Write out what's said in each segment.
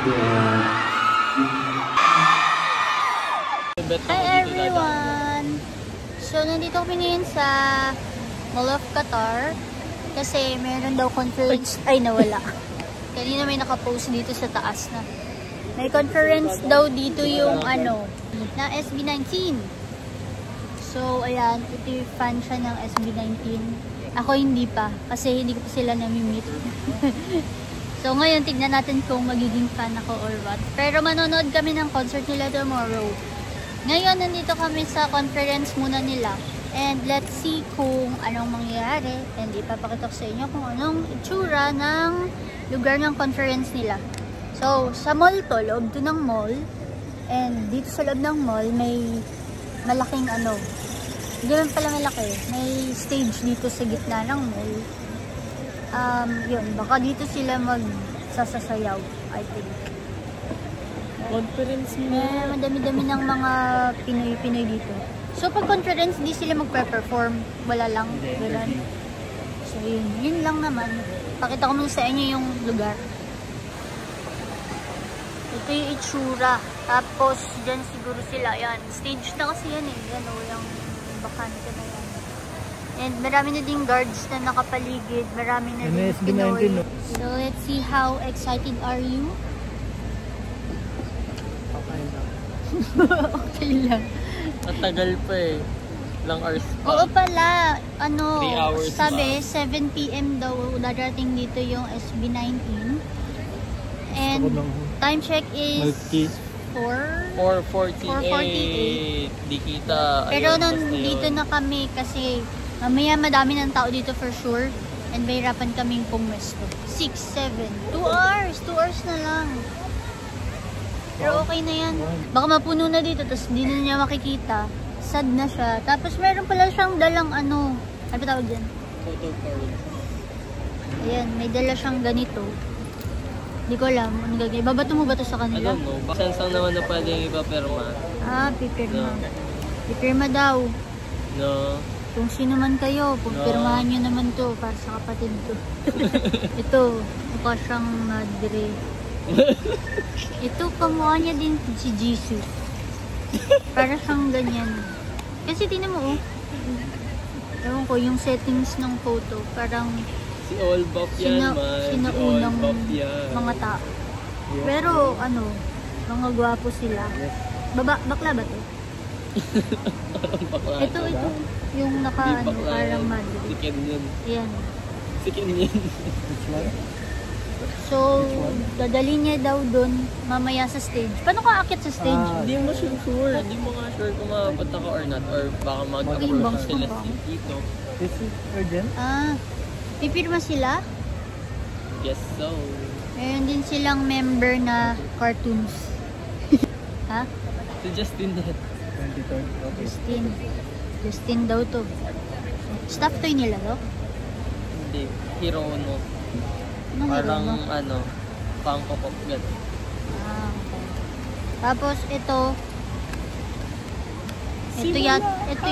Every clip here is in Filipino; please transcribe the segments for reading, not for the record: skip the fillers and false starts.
Hi everyone! So, nandito kami ngayon sa Mall of Qatar kasi meron daw conference. Ay, nawala. Kanina may nakapost dito sa taas na may conference daw dito yung ano, na SB19. So, ayan, ito yung fan siya ng SB19. Ako hindi pa, kasi hindi ko pa sila nami-meet. So, ngayon, tignan natin kung magiging fan ako or what. Pero manonood kami ng concert nila tomorrow. Ngayon, nandito kami sa conference muna nila. And let's see kung anong mangyayari. And ipapakita ko sa inyo kung anong itsura ng lugar ng conference nila. So, sa mall to, loob to ng mall. And dito sa loob ng mall, may malaking ano. Hindi man pala malaki. May stage dito sa gitna ng mall. Yun, baka dito sila magsasasayaw, I think. Conference na. Madami-dami ng mga Pinoy dito. So, pag conference, di sila magpe-perform. Wala lang. Ganun. So, yun lang naman. Pakita ko muna sa inyo yung lugar. Ito yung itsura. Tapos, dyan siguro sila. Yan. Stage na kasi yan eh. Yan o, yung bakante na yan. And marami na din guards na nakapaligid. Marami na din Pinoy. So, let's see how excited are you? Okay lang. Matagal pa eh. Ilang hours pa. Oo pala. Ano, 3 hours sabi, pa. 7 PM daw darating dito yung SB19. And time check is 4:48. Di kita. Pero Ayun, nandito na kami kasi mamaya madami ng tao dito for sure. And mahirapan kaming pumwesto. 6, 7, 2 hours. 2 hours na lang. Pero okay na yan. Baka mapuno na dito, tapos hindi na niya makikita. Sad na siya. Tapos meron pala siyang dalang ano. Ano ba tawag dyan? Photo card. Ayan, may dala siyang ganito. Hindi ko alam. Ano gagawin? Babato mo ba ito sa kanila? I don't know. Saan naman na pwedeng ipapirma? Pipirma. No. Pipirma daw. No. Kung sino man kayo, pirmahan nyo naman to para sa kapatid ko. Ito, mukha siyang madre. Ito, kamukha niya din si Jesus. Para siyang ganyan. Kasi tinan mo, oh. Ewan ko, yung settings ng photo, parang Si all buff yan, man. sinaunang Si all buff yan. mga tao. Pero, ano, mga gwapo sila. Bakla ba to? Bakla. Ito, yung naka, ano, parang madre. Si Ken yun. Yan. Si Ken yun. So, dadali niya daw doon mamaya sa stage. Paano ka akit sa stage? Hindi mo sure. Hindi mo nga sure kung mapunta ka or not. Or baka mag-approach sila dito. This is urgent? Pipirma sila? Yes, so. Meron din silang member na cartoons. Ha? Si Justin din. 23rd. Okay. Justin daw to. Staff toy nila to? Hindi. Hero no. Anong Parang hero, no? ano, pangkokok gan. Okay. Tapos ito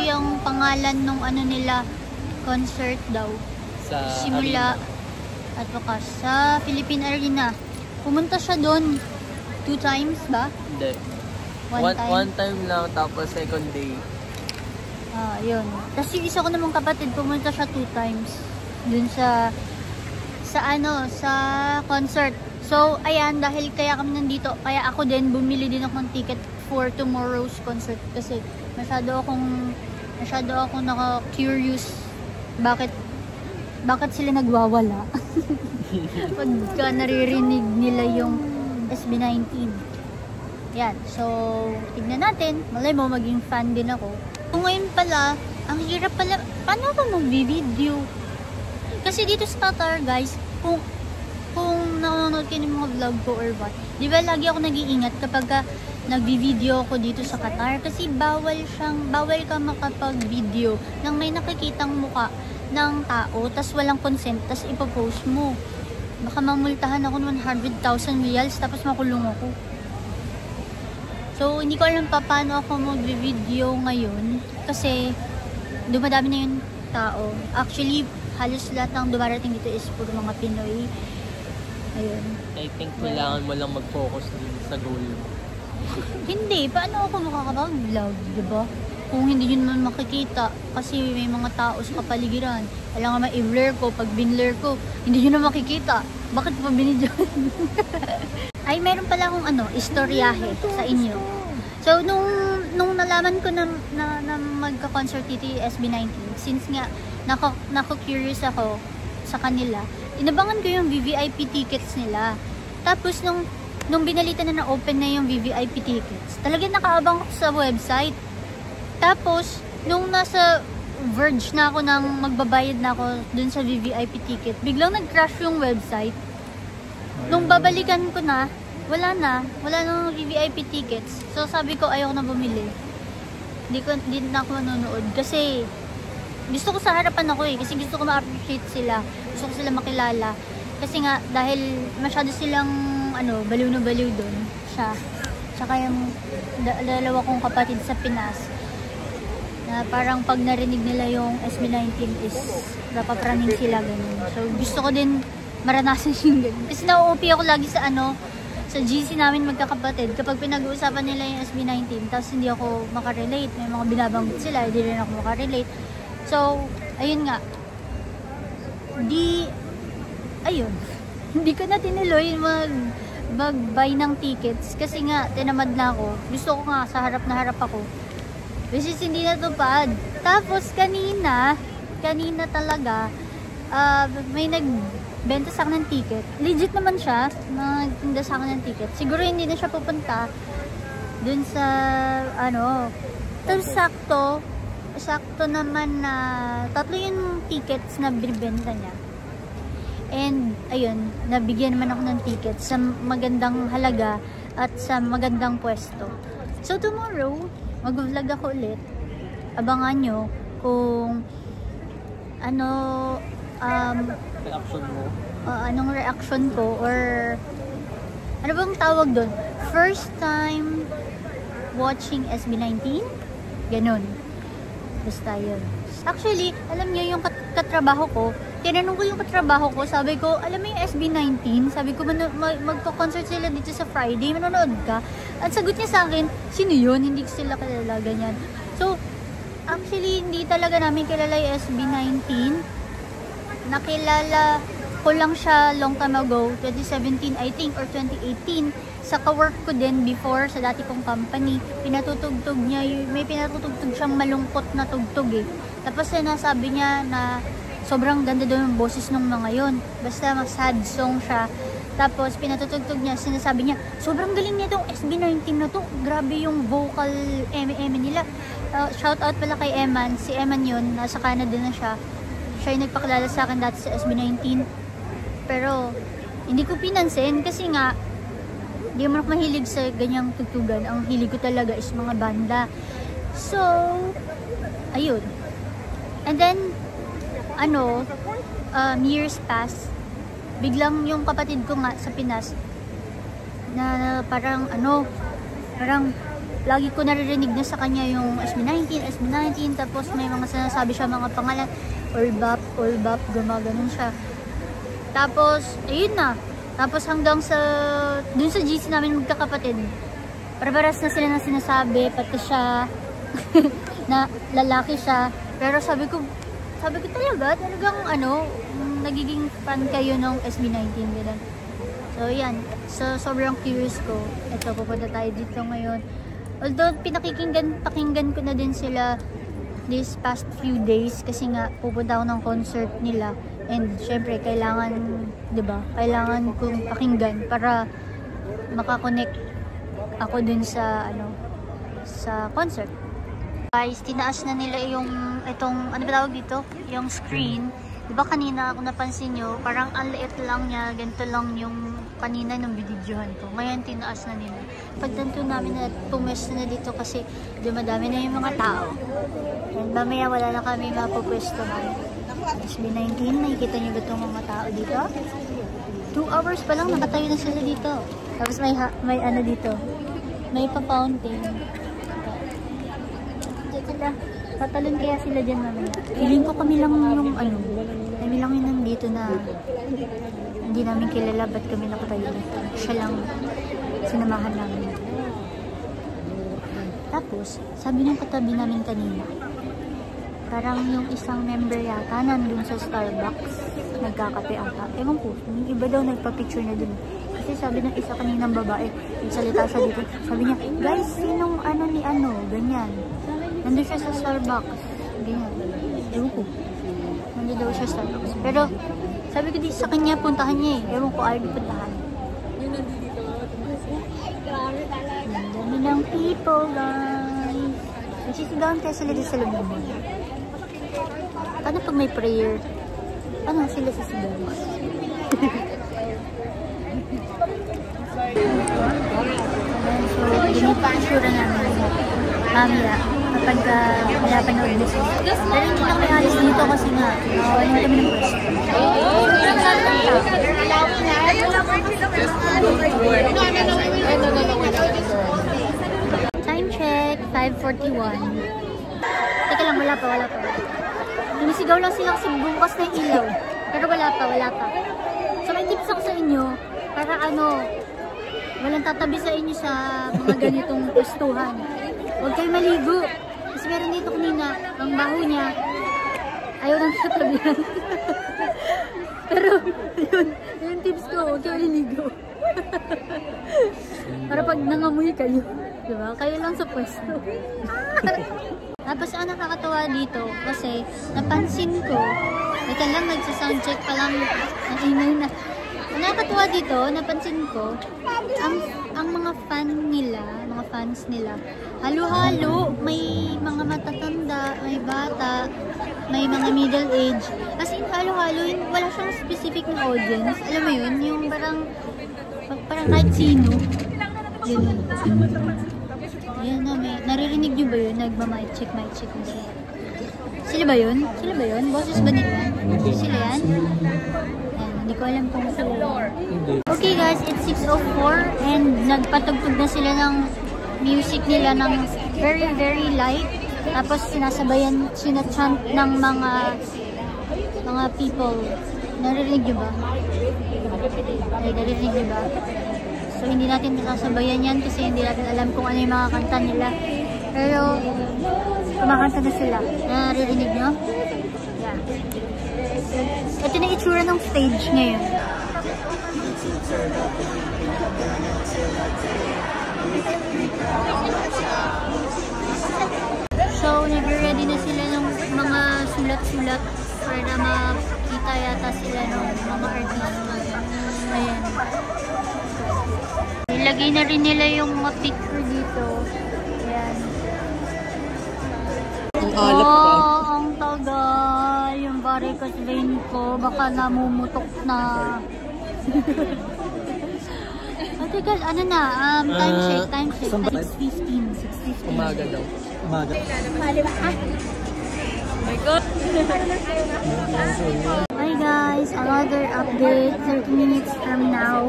yung pangalan nung ano nila concert daw. Sa Simula at wakas sa Philippine Arena. Pumunta siya doon 2 times ba? Hindi. One time lang, tapos second day. Yun. Tapos yung isa ko namang kapatid, pumunta siya 2 times dun sa concert. So, ayan, dahil kaya kami nandito, kaya ako din, bumili din ako ng ticket for tomorrow's concert. Kasi masyado akong naka-curious bakit sila nagwawala. Pagka naririnig nila yung SB19. Yan. So, tignan natin. Malay mo, maging fan din ako. Kung ngayon pala, ang hirap pala, paano ako mag-video? Kasi dito sa Qatar, guys, kung nanonood kayo ng mga vlog ko or what, di ba lagi ako nag-iingat kapag nag-video ako dito sa Qatar? Kasi bawal ka makapag-video nang may nakikitang muka ng tao, tas walang consent, tas ipopost mo. Baka mamultahan ako ng 100,000 riyals, tapos makulong ako. So, hindi ko alam pa paano ako mag-video ngayon, kasi dumadami na yung tao. Actually, halos lahat ng dumarating dito is puro mga Pinoy. Ayun. I think kailangan mo lang mag-focus din sa goal mo. Hindi, paano ako makakapag-vlog, diba? Kung hindi yun man makikita, kasi may mga tao sa kapaligiran. Kailangan ma-i-blur ko, pag bin-blur ko, hindi yun na makikita. Bakit pa binidyan? Ay, meron pala akong istoryahe sa inyo. So, nung nalaman ko na magka-concert dito yung SB19, since nga nako-curious ako sa kanila, inabangan ko yung VVIP tickets nila. Tapos, nung binalita na open na yung VVIP tickets, talagang nakaabang ako sa website. Tapos, nung nasa verge na ako nang magbabayad na ako dun sa VVIP ticket, biglang nag-crash yung website. Nung babalikan ko na, wala nang VVIP tickets. So, sabi ko, ayoko na bumili. Hindi na ako manonood. Kasi, gusto ko sa harapan ako kasi gusto ko ma-appreciate sila. Gusto ko sila makilala. Kasi nga, dahil masyado silang, baliw na baliw dun siya. Tsaka yung dalawa kong kapatid sa Pinas. Na parang pag narinig nila yung SB19 is napapraning sila ganun. So, gusto ko din maranasan yung ganun. Kasi na-OP ako lagi sa sa GC namin magkakapatid, kapag pinag-uusapan nila yung SB19, tapos hindi ako makarelate, may mga binabanggit sila, hindi rin ako makarelate. So, ayun nga. Hindi ko na tinuloy mag-buy ng tickets kasi nga, tinamad na ako. Gusto ko nga, sa harap na harap ako. Which is hindi natupad. Tapos, kanina talaga, may nagbenta sa akin ng ticket. Legit naman siya, nagtinda sa akin ng ticket. Siguro hindi na siya pupunta dun sa, tapos sakto naman na 3 yung tickets na binibenta niya. And, ayun, nabigyan naman ako ng ticket sa magandang halaga at sa magandang pwesto. So, tomorrow, mag-vlog ako ulit. Abangan nyo kung Reaction mo? Anong reaction ko or ano bang tawag doon? First time watching SB19? Ganon. Basta yun. Actually, alam nyo yung katrabaho ko, tinanong ko yung katrabaho ko, sabi ko, alam mo yung SB19? Sabi ko, magko-concert sila dito sa Friday, manonood ka? At sagot niya sa akin, sino yun? Hindi ko sila kilala, ganyan. So, actually, hindi talaga namin kilala yung SB19. Nakilala ko lang siya long time ago, 2017 I think, or 2018. Sa ka-work ko din before, sa dati kong company, pinatutugtog niya, may pinatutugtog siyang malungkot na tugtog eh. Tapos sinasabi niya na sobrang ganda daw yung boses ng mga yun. Basta sad song siya. Tapos pinatutugtog niya, sinasabi niya, sobrang galing niya itong SB19 na to. Grabe yung vocal eme nila. Shout out pala kay Eman. Si Eman yun, nasa Canada na siya. Siya yung nagpakilala sa akin dati sa SB19. Pero hindi ko pinansin kasi nga hindi mo mahilig sa ganyang tugtugan. Ang hilig ko talaga is mga banda. So, ayun. And then, years pass, biglang yung kapatid ko nga sa Pinas, na parang lagi ko naririnig na sa kanya yung SB19, tapos may mga sinasabi siya mga pangalan, all bap, gumaganon siya. Tapos, ayun na. Tapos hanggang dun sa GC namin magkakapatid, parbaras na sila na sinasabi, pati siya, na lalaki siya. Pero sabi ko talagang nagiging fan kayo ng SB19, gano'n. So, yan. So, sobrang curious ko. Ito, pupunta tayo dito ngayon. Although, pakinggan ko na din sila this past few days kasi nga, pupunta ako ng concert nila. And, syempre, kailangan, diba? Kailangan kong pakinggan para makakonect ako dun sa, sa concert. Guys, tinaas na nila itong, ano ba tawag dito? Yung screen. Diba kanina kung napansin nyo, parang ang liit lang niya, ganito lang yung kanina ng binidyohan ko. Ngayon, tinaas na nila. Pagtanto namin na pumwesto na dito kasi dumadami na yung mga tao. And mamaya wala na kami mapupwestohan. SB19, nakikita nyo ba itong mga tao dito? 2 hours pa lang, nakatayo na sila dito. Tapos may ano dito, may pa-fountain. Tatalon kaya sila dyan mamaya. Feeling ko kami lang yung may kami lang yun nandito na hindi namin kilala, ba't kami nakatayo dito. Siya lang sinamahan namin. Tapos, sabi ng katabi namin kanina, parang yung isang member yata nandun sa Starbucks, nagkakape ata. Ewan ko, yung iba daw nagpa-picture na dun. Kasi sabi ng isa kaninang babae, nagsalita siya dito, sabi niya, guys, sinong ano ni ano, ganyan. Nandun siya sa Starbucks, ganyan. Ewan ko, nandun daw siya sa Starbucks. Pero, sabi ko dito sa kanya, puntahan niya eh. Ewan ko, ayaw puntahan. Dami ng people, guys. Nagsisigawan kaya sila dito sa lumabon. Paano pag may prayer? Paano sila sisigawan? So, ginipasura namin mamaya kapag pinapanood mo sila. Pero hindi lang may alis dito kasi nga ano kami ng pwesto. Time check, 5:41. Teka lang, wala pa. Sinisigaw lang sila kasi bukas na yung ilaw. Pero wala pa. So, may tips ako sa inyo para walang tatabi sa inyo sa mga ganitong pwestuhan. Huwag kayo maligo. Kasi meron dito kanina, ang baho niya, ayaw nang tatabihan. Pero, yun, yung tips ko, huwag kayo liligo. Para pag nangamoy kayo, diba? Kayo lang sa pwesto. Tapos, ang nakakatawa dito, kasi napansin ko, ito lang, nagsa-soundcheck pa lang, ang ingay na. Ang nakakatawa dito, napansin ko, ang mga fans nila, halo-halo, may mga matatanda, may bata, may mga middle age. Kasi halo-halo, wala siyang specific na audience. Alam mo yun, yung parang kahit sino. Yun. Ayan na, naririnig nyo ba yun? Nagma-mic check na sila. Sila ba yun? Boses ba nila? Sila yan? Hindi ko alam kung sila. Okay guys, it's 6:04 and nagpatugtog na sila ng music nila ng very, very light. Tapos sinasabayan, sinachant ng mga people. Naririnig nyo ba? Naririnig nyo ba? So hindi natin nasasabayan yan kasi hindi natin alam kung ano yung mga kanta nila. Pero kumakanta na sila. Naririnig nyo? Yeah. Ito na itsura ng stage ngayon. So, nag-ready na sila ng mga sulat-sulat para makita yata sila ng mga artista. Ayan. Nilagay na rin nila yung mga picture dito. Ayan. Ang tagal. Yung varicose vein ko, baka namumutok na. Teka, ano na? Time check. 6:15. Umaga daw. Umaga. My God! Hi guys, another update. 30 minutes from now.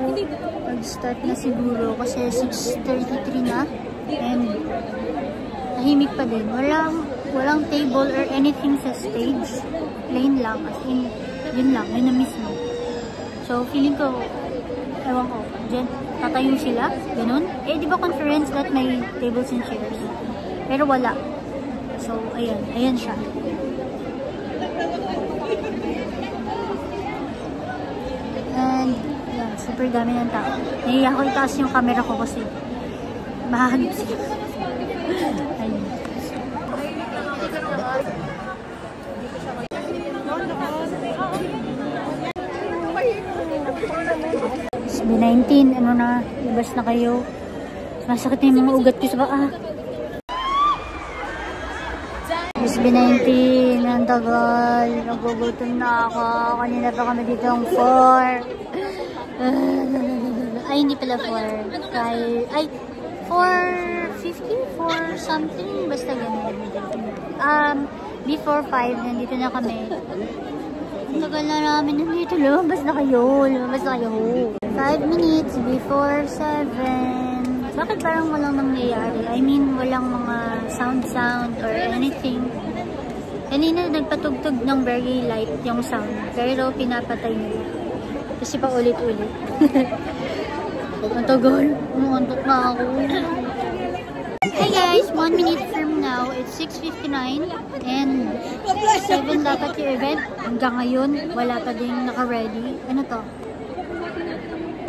Mag-start na siguro kasi 6:33 na. And tahimik pa din. Walang table or anything sa stage. Plain lang. As in, yun lang. Yun na mismo. So, feeling ko, ewan ko, dyan, tatayo sila. Ganun. Eh, di ba conference that may tables and chairs? Pero wala. So, ayan. Ayan siya. And, yan. Super dami ng tao. Nahiya ko itaas yung camera ko kasi mahanap sila. Ayun. SB19, ano na, ibas na kayo. Masakit na yung mga ugat ko sa paa. SB19, ang tagal. Nagugutom na ako. Kanina pa kami dito ang 4. Ay, hindi pala 4. Ay, 4:50? 4 something? Basta ganun. Before 5, nandito na kami. Ang tagal na namin nandito. Lumabas na kayo. 5 minutes before 7. Bakit parang walang nangyayari? I mean, walang mga sound or anything. Kanina nagpatugtog ng very light yung sound, pero pinapatay nila. Kasi pa ulit-ulit. Ang tagal. Umantok na ako. Hey guys, 1 minute from now, it's 6:59 and 7 dapat yung event. Hanggang ngayon, wala pa din naka-ready. Ano to?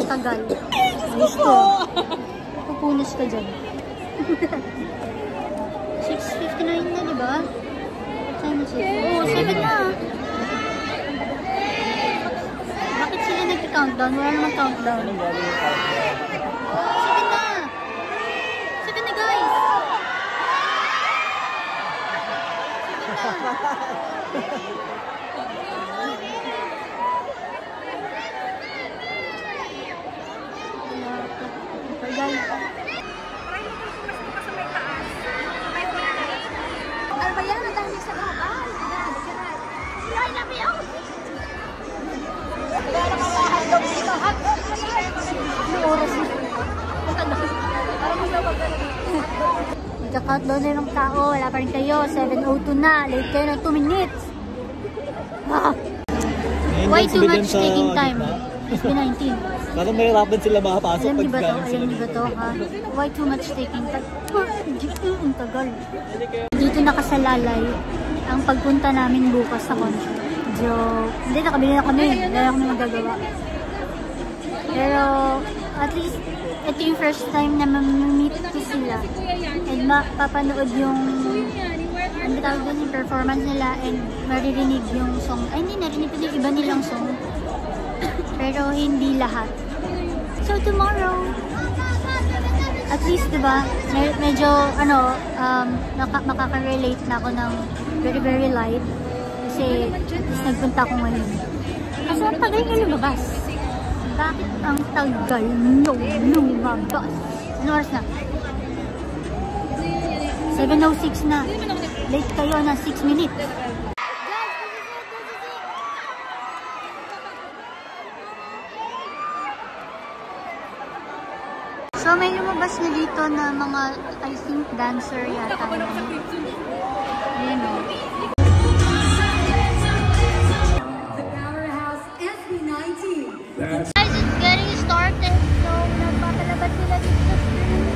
Tagal. Ayos ko. Pupunas ka dyan. 6:59 na, diba? Time is it? Oh, 7 na. Bakit sila nag-countdown? Wala naman countdown. 7 na. 7 na, guys. 7 na. Guys. Ano ba yan? Ang dami sa kapal. Ay, nabi ako. Ano oras na? Magka-countdown na yung tao. Wala pa rin kayo. 7:02 na. Late kayo ng 2 minutes. Ah. Why too much taking time? SB19. Parang mahirapan sila makapasok Alam pag niyo ba to? gano'n Alam sila. niyo ba to, ha? Why too much taking time? Ang tagal. Dito nakasalalay ang pagpunta namin bukas sa concert. Joke. Hindi, nakabili na kami. Wala na kami magagawa. Pero, at least, ito yung first time na ma-meet ko sila. And mapapanood yung ang tawag doon yung performance nila and maririnig yung song. Ay, hindi, narinig ko yung iba nilang song. Pero hindi lahat. So, tomorrow, at least, diba, medyo, ano, makaka-relate na ako ng very, very light. Kasi, at least nagpunta ko ngayon. Kasi ang tagal nga lumabas. Bakit ang tagal lumabas? Ano oras na? 7:06 na. Late kayo na 6 minutes. So, may lumabas na dito na mga, I think, dancer yata. Ayun o. The Powerhouse SB19. Guys, it's getting started. So, nagpapalabas sila dito sa screen.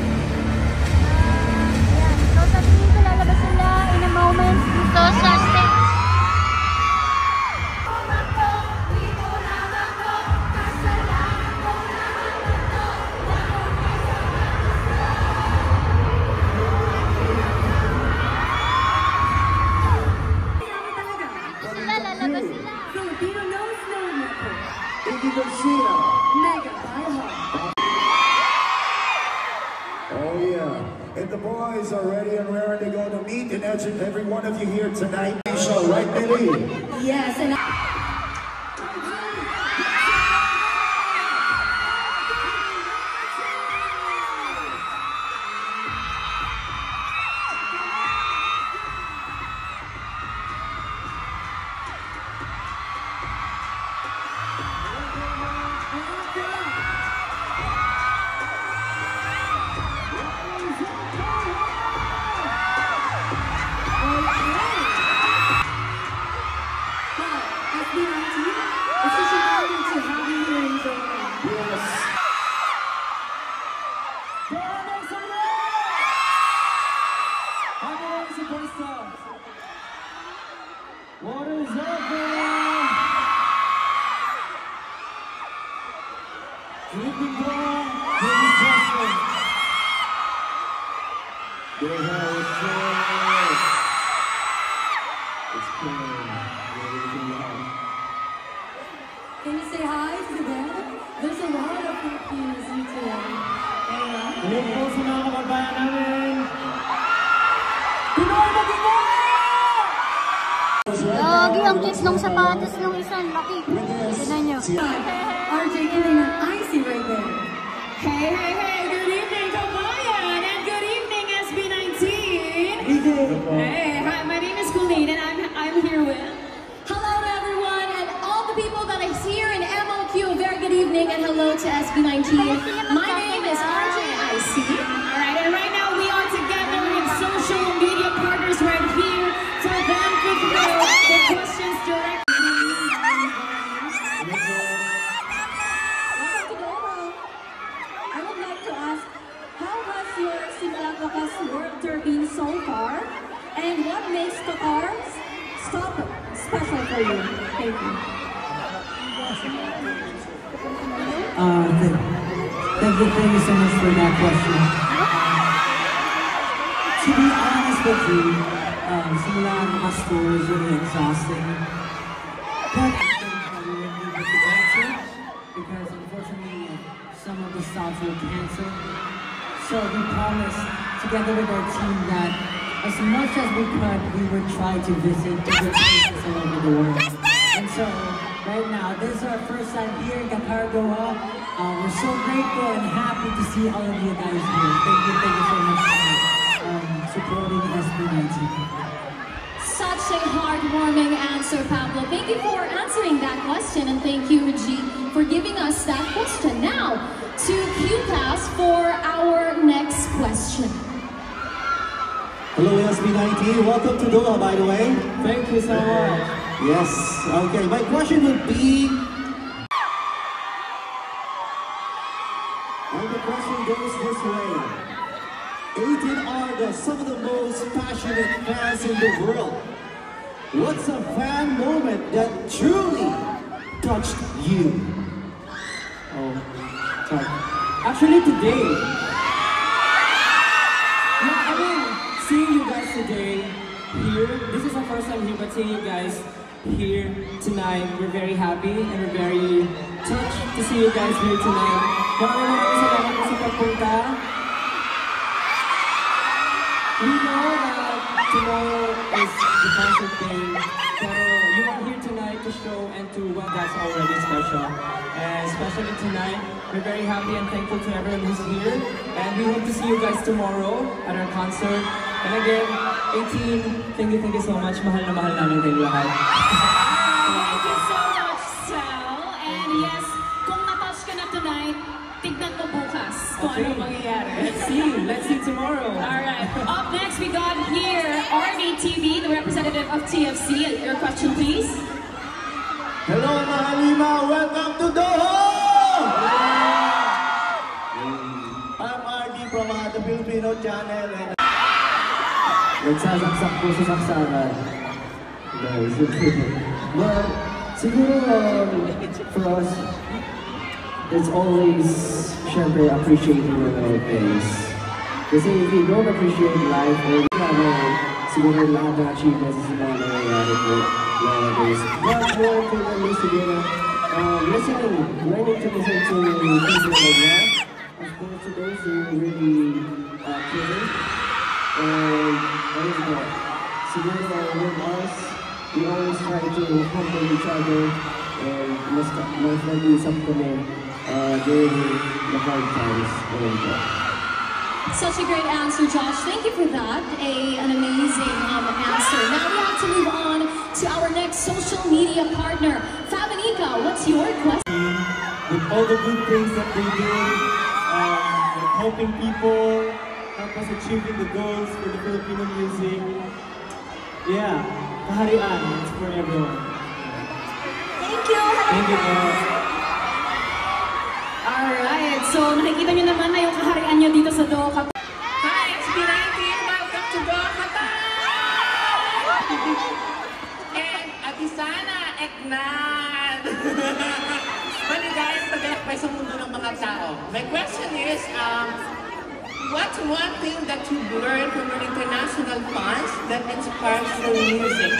Ayan. So, sa tingin ko lalabas sila in a moment dito sa stage. Lalabas sila. Filipino knows no network. Iggy Garcia. Mega by heart. Oh yeah. And the boys are ready and raring to go to meet and each and every one of you here tonight. Show, right, Billy? Yes, and What is up, man? Keeping going, keeping pressing. They have a show. It's playing. can you say hi to the band? There's a lot of Filipinos in today. Hello po sa mga kababayan namin. Pinoy Magino! Lagi ang cute ng sapatos ng isang laki. Tignan nyo. RJ giving an icy right there. Hey, hey, hey, good evening, Kabayan, and good evening, SB19. Hey, hi, my name is Colleen, and I'm here with... Hello to everyone and all the people that I see here in MOQ. Very good evening and hello to SB19. My name is RJ IC. All right, and right now we are together with social media partners right here for them to been so far? And what makes Qatar special for you? Thank you. Thank you so much for that question. To be honest with you, simula naka-store is really exhausting. But I think we were able to answer because unfortunately some of the stops were canceled. So we promised together with our team that as much as we could, we would try to visit different places all over the world. And so right now, this is our first time here in Qatar, Doha. We're so grateful and happy to see all of you guys here. Thank you so much for supporting SB19. Such a heartwarming answer, Pablo. Thank you for answering that question, and thank you, Reggie, for giving us that question. Now, to QPass for our next question. Hello, SB19. Welcome to Doha, by the way. Thank you so much. Yes. Okay, my question would be... And the question goes this way. 18 are some of the most passionate fans in the world. What's a fan moment that truly touched you? Oh, sorry. Actually, today. No, I mean, seeing you guys today here, this is our first time here, but seeing you guys here tonight, we're very happy and we're very touched to see you guys here tonight. Maraming salamat po sa pagpunta. We know that tomorrow is the concert day, pero you are here tonight to show and to what that's already special. And especially tonight, we're very happy and thankful to everyone who's here. And we hope to see you guys tomorrow at our concert. And again, 18, thank you so much. Mahal na mahal namin kayong lahat. Thank you so much, Sal. And yes, kung na-touch ka na tonight, tignan mo bukas kung ano mangyayari. Let's see tomorrow. Alright, up next we got here RDTV, the representative of TFC. Your question, please. Hello, Mahalima! Welcome to Doha! I'm RD from the Filipino channel. And nagsasaksak po sa saksakan. But siguro for us, it's always syempre appreciating our things. Kasi if you don't appreciate life, or siguro lahat ng achievements is mga nangyayari po. But more importantly, siguro, learning to listen to people like that. Of course, to those who really care. And what is that? Siguro with us, we always try to humble each other. And mas nag-uusap kami during the hard times. Such a great answer, Josh. Thank you for that. An amazing answer. Now we have to move on to our next social media partner. Fabanica, what's your question? With all the good things that they do, helping people, help us achieving the goals for the Filipino music. Yeah, kaharian, it's for everyone. Thank you. Thank you, Alright, so nakikita nyo naman na yung kaharian nyo dito sa Doha. Hi, SB19! Welcome to Doha, Qatar! And Atisana, Eknan! Many guys, naglalakbay sa mundo ng mga tao. My question is, what's one thing that you've learned from your international fans that inspires your music?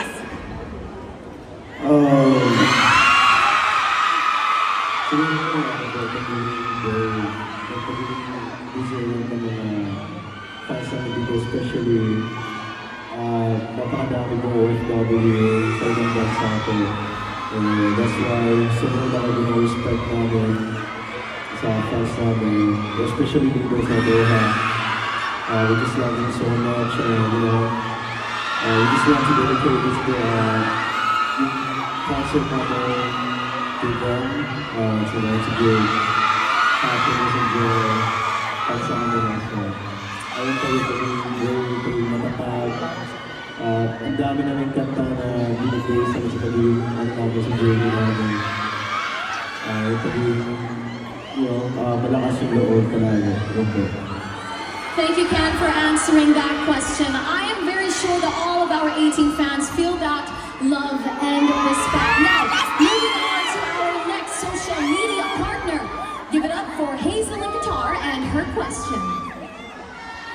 Especially napakadami mo OFW sa ibang bansa ko. That's why sobrang dami mo respect namin sa fans namin, especially dito sa Doha. We just love them so much, and we just want to dedicate this concert namin to them, to give happiness and joy para sa amin. Ayun tayo very matapag. Ang dami namin kanta na binigay sa pagiging namin sa journey namin. Ito yung malakas yung loob talaga. Thank you, Ken, for answering that question. I am very sure that all of our 18 fans feel that love and respect. Now, moving on to our next social media partner. Give it up for Hazel in Qatar and her question.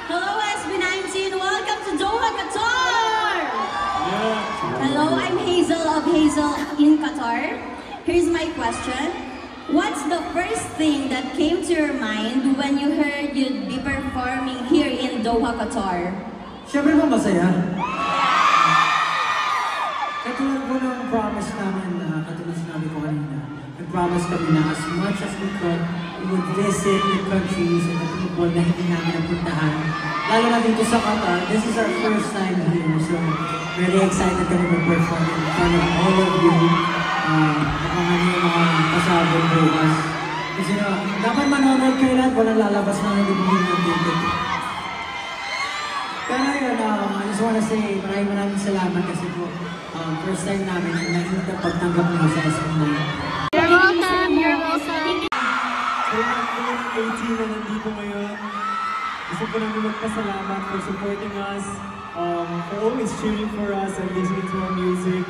Hello, SB19. Welcome to Doha, Qatar. Hello, I'm Hazel of Hazel in Qatar. Here's my question. What's the first thing that came to your mind when you heard you'd be performing here in Doha, Qatar? Siyempre po masaya. Katulad po ng promise namin, katulad sinabi ko kanina, nag-promise kami na as much as we could, we would visit the countries and the people na hindi namin napuntahan. Lalo na dito sa Qatar, this is our first time here, so very excited kami mag-perform in front of all of you. Yung mga pasabog bukas. Kasi na, dapat manonood kayo lahat, walang lalabas na hindi bumili ng ticket. Pero yun, I just wanna say, maraming salamat kasi po, first time namin, nakita pagtanggap nyo sa SM9. You're welcome, you're welcome. Sa lahat po ng 18 na nandito ngayon, gusto po namin magpasalamat for supporting us, for always cheering for us and listening to our music.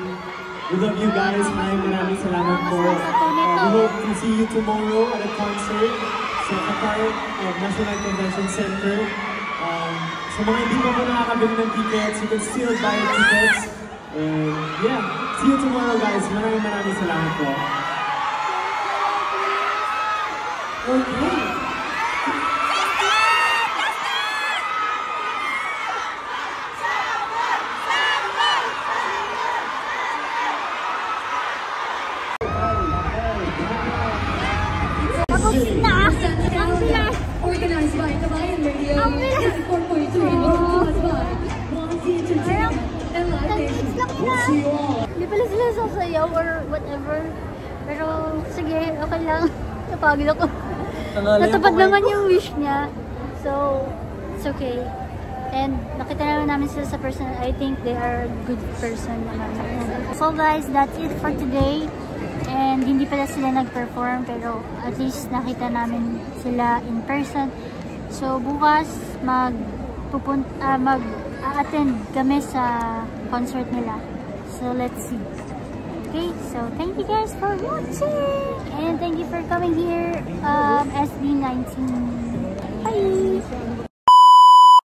We love you guys. Maraming salamat po. We hope to see you tomorrow at a concert sa Qatar National Convention Center. Sa mga hindi pa po nakakabili ng tickets, you can still buy tickets. Yeah, see you tomorrow guys. Maraming salamat po. Okay. Organized by Kabayan Radio and 4.3 caused by Bonzi Entertainment and Live Nation. Hindi pala sila sasayaw or whatever. Pero sige, okay lang. Napagod ako. Natupad naman yung wish niya. So, it's okay. And nakita namin sila sa person. I think they are a good person naman. So guys, that's it for today. And hindi pala sila nag-perform pero at least nakita namin sila in person. So bukas mag-attend kami sa concert nila. So let's see. Okay, so thank you guys for watching and thank you for coming here, SB19. Bye!